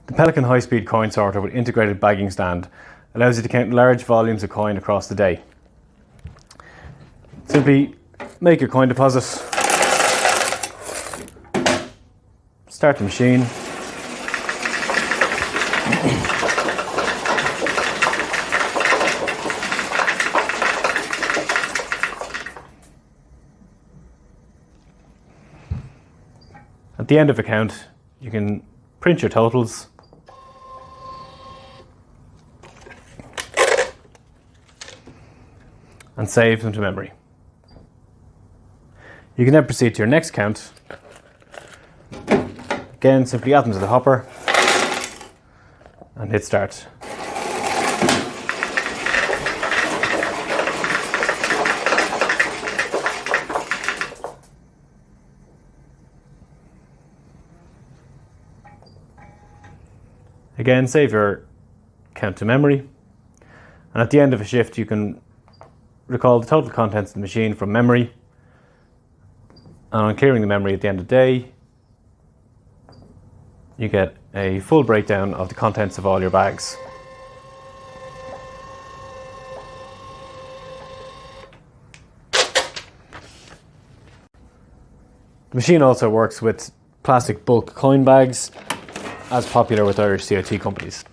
The Pelican high-speed coin sorter with integrated bagging stand allows you to count large volumes of coin across the day. Simply make your coin deposit, start the machine, at the end of a count you can print your totals and save them to memory. You can then proceed to your next count. Again, simply add them to the hopper and hit start. Again, save your count to memory, and at the end of a shift you can recall the total contents of the machine from memory, and on clearing the memory at the end of the day you get a full breakdown of the contents of all your bags. The machine also works with plastic bulk coin bags, as popular with Irish CIT companies.